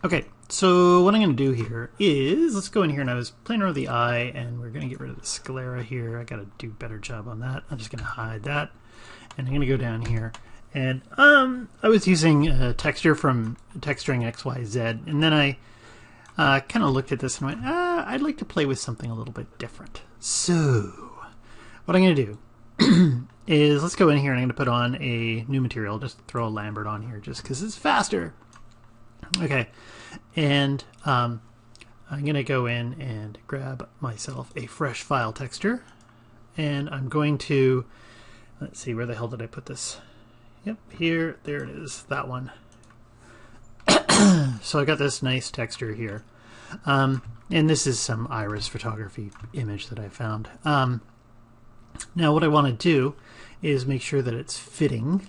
Okay, so what I'm going to do here is, let's go in here, and I was playing around with the eye, and we're going to get rid of the sclera here. I got to do a better job on that. I'm just going to hide that, and I'm going to go down here. And I was using texture from Texturing XYZ, and then I kind of looked at this and went, I'd like to play with something a little bit different. So what I'm going to do is, let's go in here, and I'm going to put on a new material. Just throw a Lambert on here just because it's faster. Okay, and I'm going to go in and grab myself a fresh file texture, and I'm going to, let's see, where the hell did I put this? Yep, here, there it is, that one. So I got this nice texture here, and this is some iris photography image that I found. Now what I want to do is make sure that it's fitting.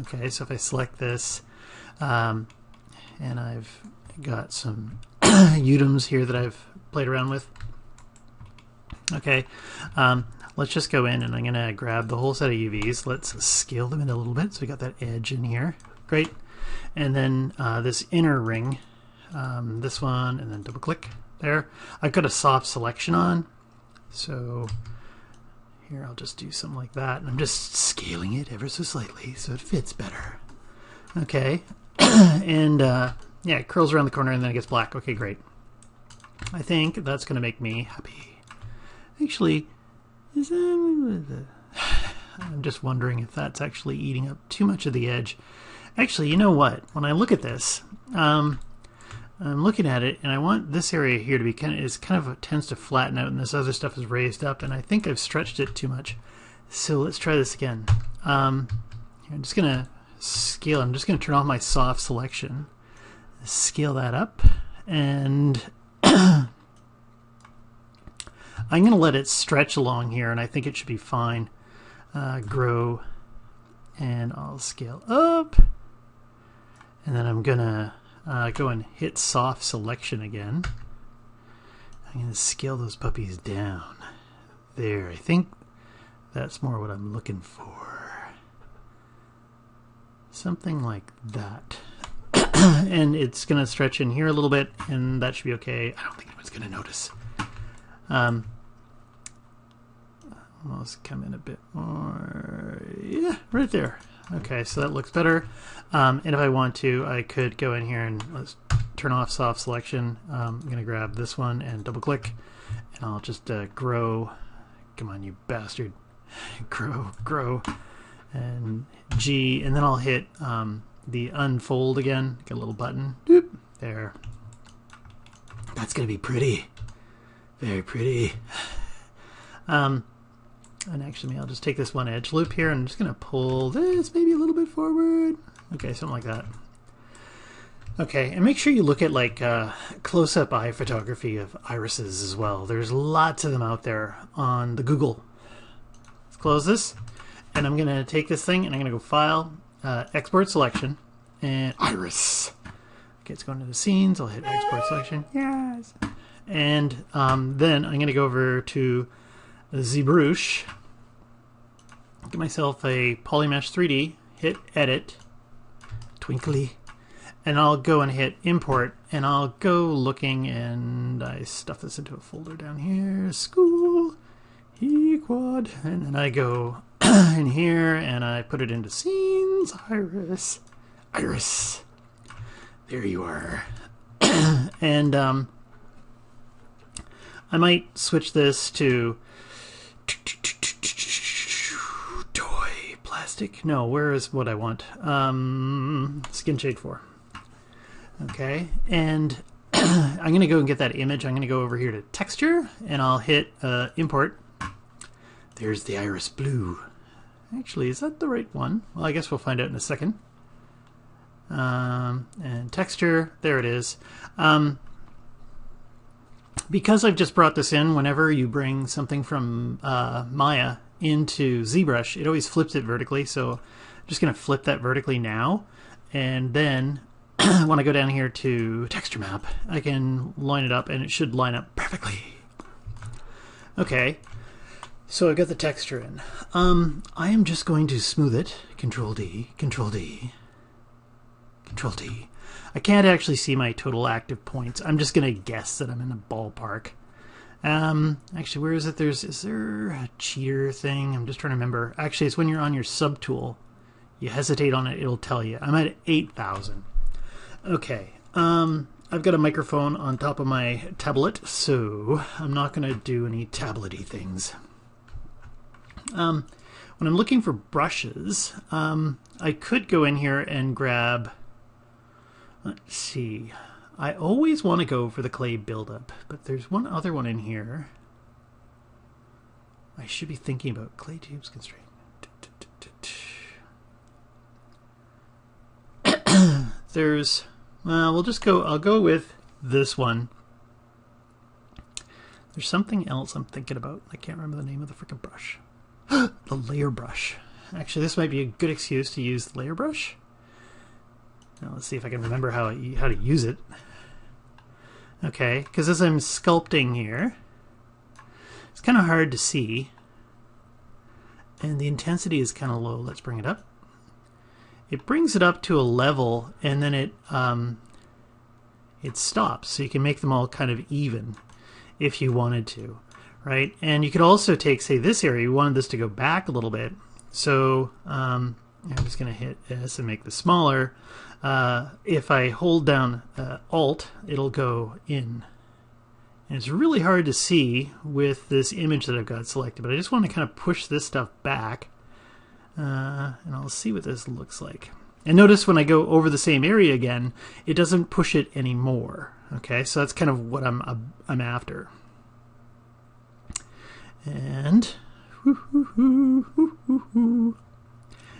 Okay, so if I select this, and I've got some UDMs here that I've played around with. Okay, let's just go in, and I'm going to grab the whole set of UVs. Let's scale them in a little bit so we got that edge in here. Great. And then this inner ring, this one, and then double click there. I've got a soft selection on, so here I'll just do something like that. And I'm just scaling it ever so slightly so it fits better. Okay. And yeah, it curls around the corner and then it gets black. Okay, great. I think that's going to make me happy. Actually, I'm just wondering if that's actually eating up too much of the edge. Actually, you know what? When I look at this, I'm looking at it, and I want this area here to be tends to flatten out, and this other stuff is raised up, and I think I've stretched it too much. So let's try this again. I'm just going to scale. I'm just going to turn off my soft selection, scale that up, and I'm going to let it stretch along here, and I think it should be fine. Grow, and I'll scale up, and then I'm going to go and hit soft selection again. I'm going to scale those puppies down. There, I think that's more what I'm looking for. Something like that. And it's going to stretch in here a little bit, and that should be okay. I don't think anyone's going to notice. Almost come in a bit more. Yeah, right there. Okay, so that looks better. And if I want to, I could go in here and let's turn off soft selection. I'm going to grab this one and double click, and I'll just grow. Come on, you bastard. Grow. And G, and then I'll hit the unfold again. Get a little button. Doop, there. That's going to be pretty. Very pretty. And actually, I'll just take this one edge loop here, and I'm just going to pull this maybe a little bit forward. Okay, something like that. Okay, and make sure you look at like close-up eye photography of irises as well. There's lots of them out there on the Google. Let's close this, and I'm going to take this thing, and I'm going to go File, Export Selection, and Iris. Okay, it's going to the scenes. I'll hit Export Selection. Yes. And then I'm going to go over to ZBrush, get myself a Polymesh 3D, hit Edit, Twinkly, and I'll go and hit Import, and I'll go looking, and I stuff this into a folder down here, School, Equad, and then I go in here, and I put it into Scenes, Iris, there you are. And I might switch this to toy plastic. No, where is what I want? Skin shade 4. Okay, and I'm going to go and get that image. I'm going to go over here to texture, and I'll hit import. There's the iris blue. Actually, is that the right one? Well, I guess we'll find out in a second. And texture, there it is. Because I've just brought this in, whenever you bring something from Maya into ZBrush, it always flips it vertically, so I'm just going to flip that vertically now, and then when I go down here to Texture Map, I can line it up, and it should line up perfectly. Okay, so I've got the texture in. I am just going to smooth it, Control D, Control D, Control D. I can't actually see my total active points. I'm just going to guess that I'm in the ballpark. Actually, where is it? Is there a cheater thing? I'm just trying to remember. Actually, it's when you're on your subtool. You hesitate on it, it'll tell you. I'm at 8,000. Okay. I've got a microphone on top of my tablet, so I'm not going to do any tablet-y things. When I'm looking for brushes, I could go in here and grab, let's see, I always want to go for the clay buildup, but there's one other one in here. I should be thinking about clay tubes constraint. There's, we'll just go, I'll go with this one. There's something else I'm thinking about. I can't remember the name of the frickin' brush. The layer brush. Actually, this might be a good excuse to use the layer brush. Now, let's see if I can remember how to use it. Okay, because as I'm sculpting here, it's kind of hard to see. And the intensity is kind of low. Let's bring it up. It brings it up to a level, and then it stops. So you can make them all kind of even if you wanted to, right? And you could also take, say, this area. You wanted this to go back a little bit. So I'm just going to hit S and make this smaller. If I hold down Alt, it'll go in. And it's really hard to see with this image that I've got selected, but I just want to kind of push this stuff back. And I'll see what this looks like. And notice when I go over the same area again, it doesn't push it anymore. Okay, so that's kind of what I'm after. And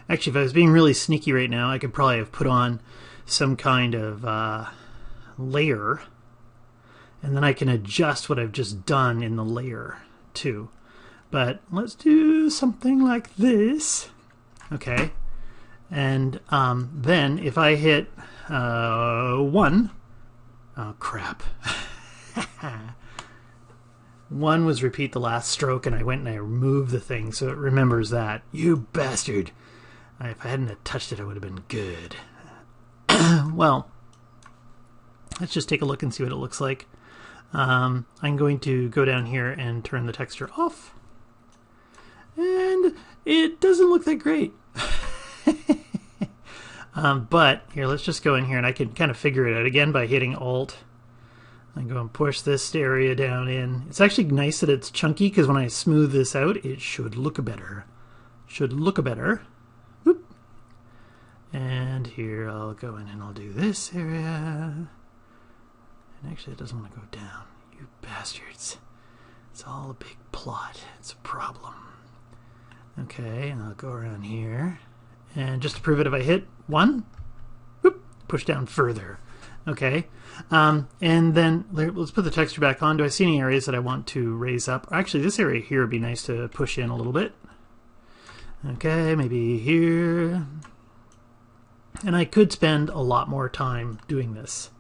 actually, if I was being really sneaky right now, I could probably have put on some kind of layer, and then I can adjust what I've just done in the layer too. But let's do something like this. Okay, and then if I hit 1, oh crap, 1 was repeat the last stroke, and I went and I removed the thing so it remembers that. You bastard! If I hadn't touched it, I would have been good. Well, let's just take a look and see what it looks like. I'm going to go down here and turn the texture off. And it doesn't look that great. But here, let's just go in here and I can kind of figure it out again by hitting Alt. I go and push this area down in. It's actually nice that it's chunky, because when I smooth this out, it should look better. Whoop. And here I'll go in and I'll do this area. And actually it doesn't want to go down. You bastards. It's all a big plot. It's a problem. Okay, and I'll go around here. And just to prove it, if I hit 1, whoop, push down further. Okay, and then let's put the texture back on. Do I see any areas that I want to raise up? Actually, this area here would be nice to push in a little bit. Okay, maybe here. And I could spend a lot more time doing this.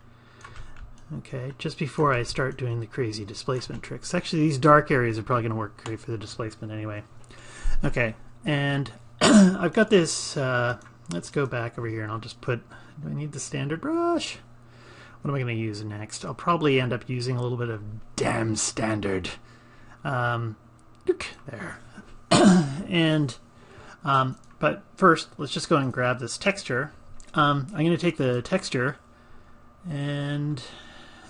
Okay, just before I start doing the crazy displacement tricks. Actually, these dark areas are probably going to work great for the displacement anyway. Okay, and I've got this, let's go back over here and I'll just put, do I need the standard brush? What am I going to use next? I'll probably end up using a little bit of damn standard. There. And, but first, let's just go and grab this texture. I'm going to take the texture and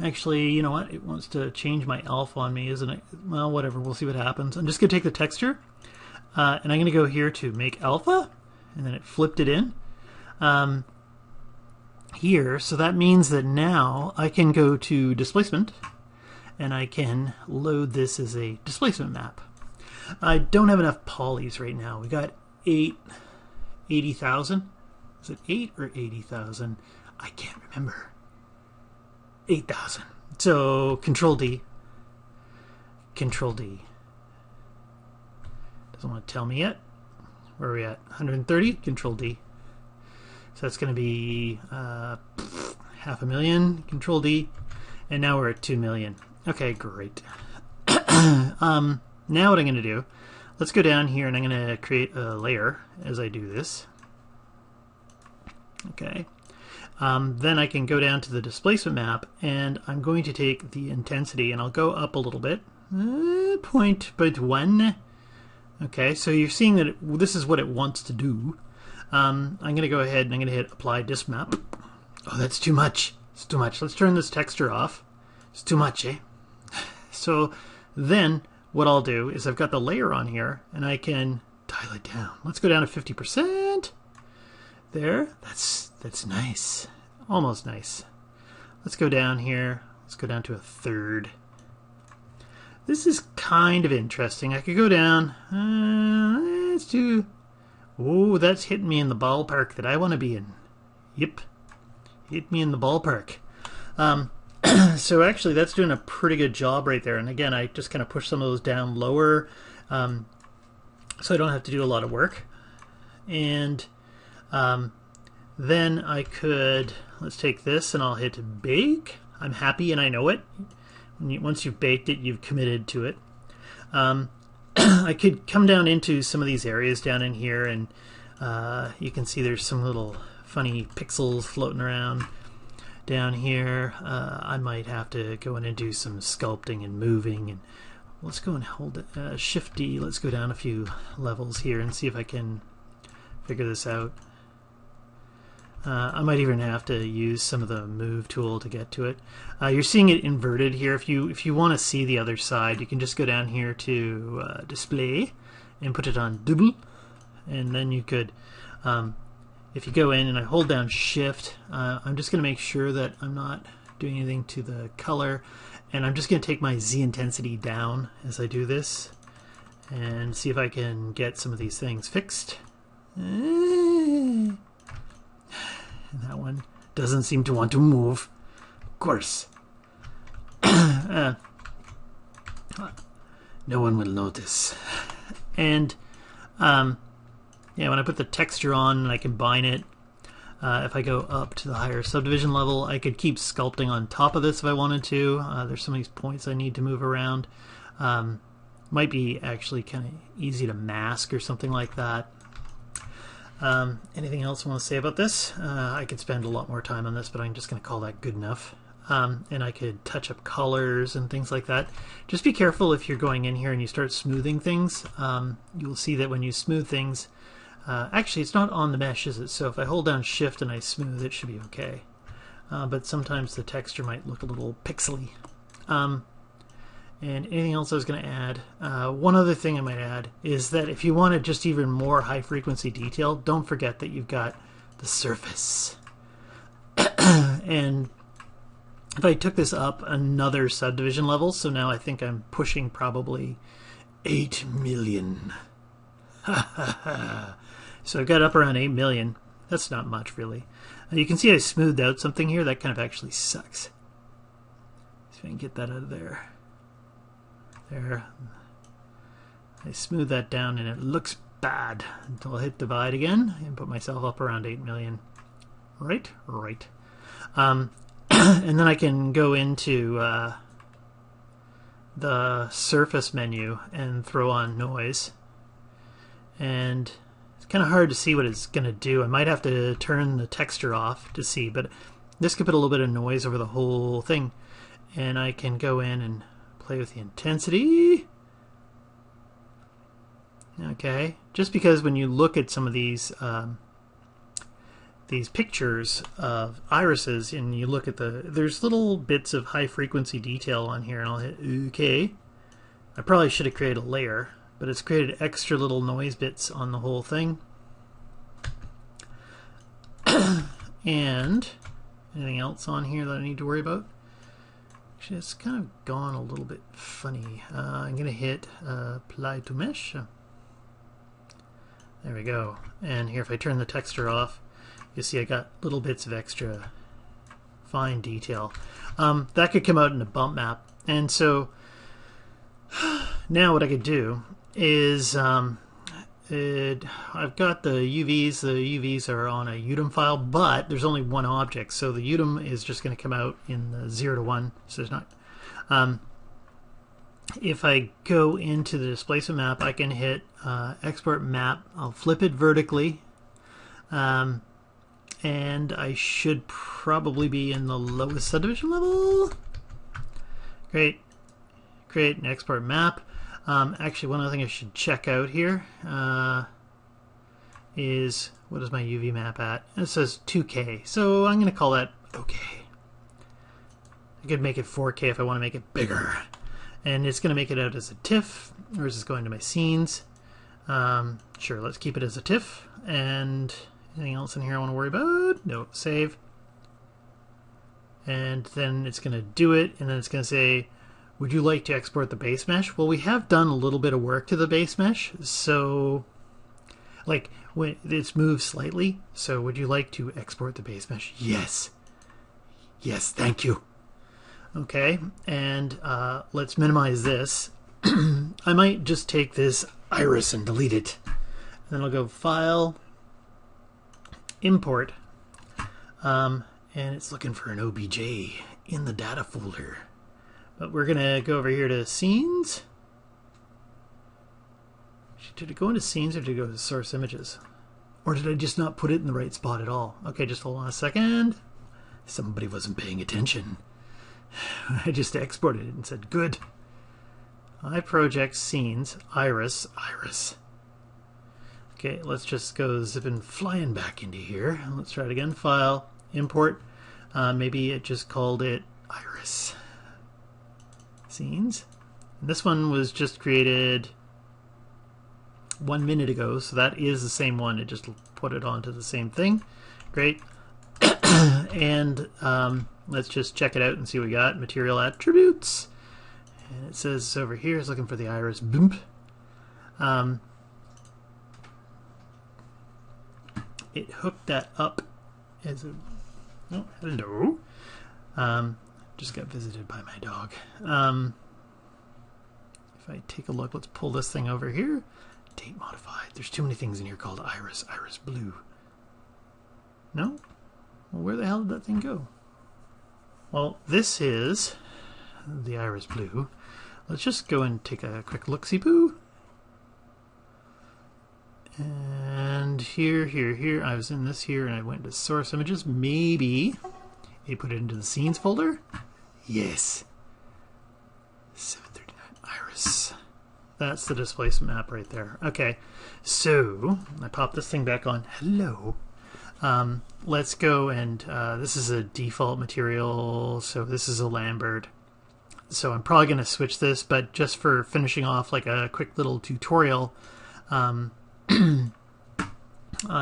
actually, you know what? It wants to change my alpha on me, isn't it? Well, whatever. We'll see what happens. I'm just going to take the texture. And I'm going to go here to make alpha, and then it flipped it in here. So that means that now I can go to displacement, and I can load this as a displacement map. I don't have enough polys right now. We got 80,000. Is it 8 or 80,000? I can't remember. 8,000. So Control D. Control D. Doesn't want to tell me yet. Where are we at? 130. Control D. So that's going to be 500,000. Control D. And now we're at 2 million. Okay, great. Now what I'm going to do, let's go down here and I'm going to create a layer as I do this. Okay. then I can go down to the displacement map, and I'm going to take the intensity, and I'll go up a little bit, 0.1. Okay, so you're seeing that this is what it wants to do. I'm going to go ahead and I'm going to hit Apply Disp Map. Oh, that's too much. It's too much. Let's turn this texture off. It's too much, eh? So then what I'll do is I've got the layer on here, and I can dial it down. Let's go down to 50%. There. That's nice. Almost nice. Let's go down here. Let's go down to 1/3. This is kind of interesting. I could go down. Let's do... Oh, that's hitting me in the ballpark that I want to be in. Yep. Hit me in the ballpark. So actually that's doing a pretty good job right there. And again, I just kind of push some of those down lower so I don't have to do a lot of work. And then I could, let's take this and I'll hit bake. I'm happy and I know it. Once you've baked it, you've committed to it. I could come down into some of these areas down in here, and you can see there's some little funny pixels floating around down here. I might have to go in and do some sculpting and moving, and let's go and hold it Shift D. Let's go down a few levels here and see if I can figure this out. I might even have to use some of the move tool to get to it. You're seeing it inverted here. If you want to see the other side, you can just go down here to display and put it on double, and then you could if you go in and I hold down Shift, I'm just going to make sure that I'm not doing anything to the color, and I'm just going to take my Z intensity down as I do this and see if I can get some of these things fixed. That one doesn't seem to want to move. Of course. No one will notice. And yeah, when I put the texture on and I combine it, if I go up to the higher subdivision level, I could keep sculpting on top of this if I wanted to. There's some of these points I need to move around. Might be actually kind of easy to mask or something like that. Anything else I want to say about this? I could spend a lot more time on this, but I'm just going to call that good enough. And I could touch up colors and things like that. Just be careful if you're going in here and you start smoothing things. You'll see that when you smooth things, actually it's not on the mesh, is it? So if I hold down Shift and I smooth, it should be okay. But sometimes the texture might look a little pixely. And anything else I was going to add? One other thing I might add is that if you wanted just even more high frequency detail, don't forget that you've got the surface. And if I took this up another subdivision level, so now I think I'm pushing probably 8 million. So I've got up around 8 million. That's not much really. You can see I smoothed out something here that kind of actually sucks. See if I can get that out of there. There. I smooth that down and it looks bad until I hit divide again and put myself up around 8 million. Right? Right. And then I can go into the surface menu and throw on noise. And it's kind of hard to see what it's going to do. I might have to turn the texture off to see, but this could put a little bit of noise over the whole thing. And I can go in and play with the intensity. Okay, just because when you look at some of these pictures of irises and you look at there's little bits of high frequency detail on here, and I'll hit OK. I probably should have created a layer, but it's created extra little noise bits on the whole thing. And anything else on here that I need to worry about? Actually, it's kind of gone a little bit funny. I'm going to hit Apply to Mesh. There we go. And here, if I turn the texture off, you see I got little bits of extra fine detail. That could come out in a bump map. And so now what I could do is I've got the UVs. The UVs are on a UDIM file, but there's only one object, so the UDIM is just going to come out in the 0 to 1. So there's not. If I go into the displacement map, I can hit export map. I'll flip it vertically, and and I should probably be in the lowest subdivision level. Great. Create and export map. Actually, one other thing I should check out here is, what is my UV map at? It says 2K, so I'm going to call that okay. I could make it 4K if I want to make it bigger. And it's going to make it out as a TIFF, or is this going to my scenes? Sure, let's keep it as a TIFF. And anything else in here I want to worry about? No, save. And then it's going to do it, and then it's going to say, would you like to export the base mesh? Well, we have done a little bit of work to the base mesh, so like when it's moved slightly. So would you like to export the base mesh? Yes. Yes, thank you. Okay, and let's minimize this. I might just take this iris and delete it. And then I'll go File, Import, and it's looking for an OBJ in the data folder. But we're going to go over here to Scenes. Did it go into Scenes or did it go to Source Images? Or did I just not put it in the right spot at all? Okay, just hold on a second. Somebody wasn't paying attention. I just exported it and said, good. iProject Scenes, Iris. Okay, let's just go zipping flying back into here. Let's try it again. File, Import. Maybe it just called it Iris. Scenes. And this one was just created 1 minute ago, so that is the same one. It just put it onto the same thing. Great. And let's just check it out and see what we got. Material attributes. And it says over here it's looking for the iris. Boom. It hooked that up as a... Oh, hello. Just got visited by my dog. If I take a look, let's pull this thing over here. Date modified. There's too many things in here called iris. Iris blue. No? Well, where the hell did that thing go? Well, this is the iris blue. Let's just go and take a quick look-see-poo. And here. I was in this here and I went to source images. Maybe they put it into the scenes folder. Yes. 739 iris. That's the displacement map right there. Okay, so I pop this thing back on. Hello. Let's go and this is a default material, so this is a Lambert. So I'm probably going to switch this, but just for finishing off like a quick little tutorial, I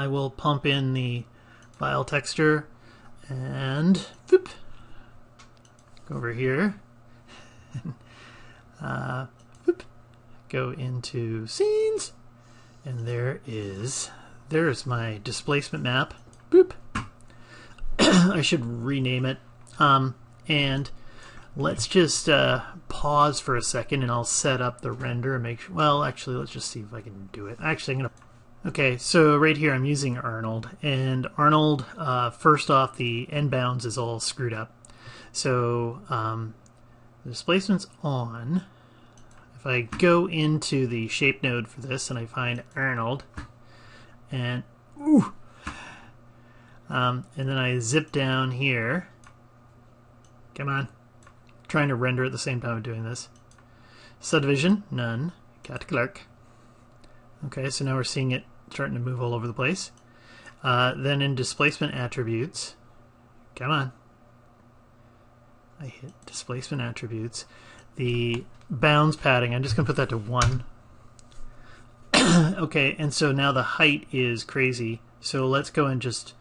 will pump in the file texture and boop, go over here, boop, go into scenes, and there's my displacement map. Boop. I should rename it. And let's just pause for a second and I'll set up the render and make sure. Well, actually, let's just see if I can do it. Actually, I'm going to. Okay, so right here I'm using Arnold. And Arnold, first off, the end bounds is all screwed up. So the displacement's on. If I go into the shape node for this and I find Arnold, and ooh. And then I zip down here. Come on. Trying to render at the same time I'm doing this. Subdivision, none. Cat Clark. Okay, so now we're seeing it starting to move all over the place. Then in displacement attributes, come on. I hit displacement attributes. The bounds padding, I'm just going to put that to 1. Okay, and so now the height is crazy. So let's go and just...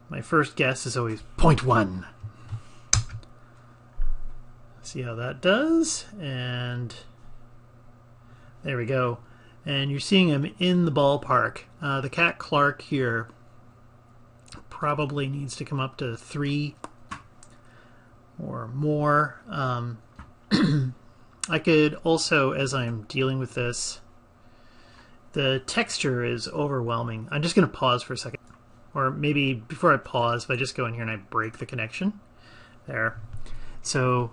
My first guess is always 0.1. See how that does, and there we go. And you're seeing him in the ballpark. The Cat Clark here probably needs to come up to 3 or more. I could also, as I'm dealing with this, the texture is overwhelming. I'm just going to pause for a second. Or maybe before I pause, if I just go in here and I break the connection. There. So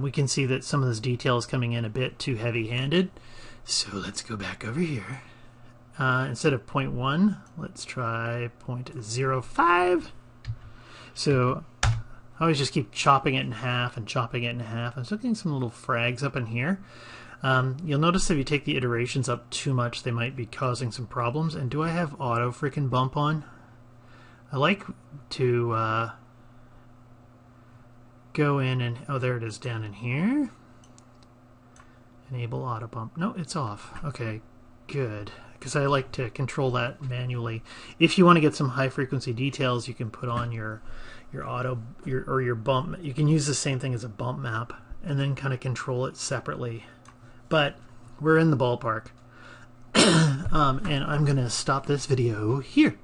we can see that some of this detail is coming in a bit too heavy-handed. So let's go back over here. instead of 0.1, let's try 0.05. So I always just keep chopping it in half and chopping it in half. I'm still getting some little frags up in here. You'll notice if you take the iterations up too much, they might be causing some problems. And do I have auto freaking bump on? I like to go in and, oh, there it is down in here. Enable auto bump. No, it's off. Okay, good. Because I like to control that manually. If you want to get some high frequency details, you can put on your auto or your bump. You can use the same thing as a bump map and then kind of control it separately. But we're in the ballpark. And I'm going to stop this video here.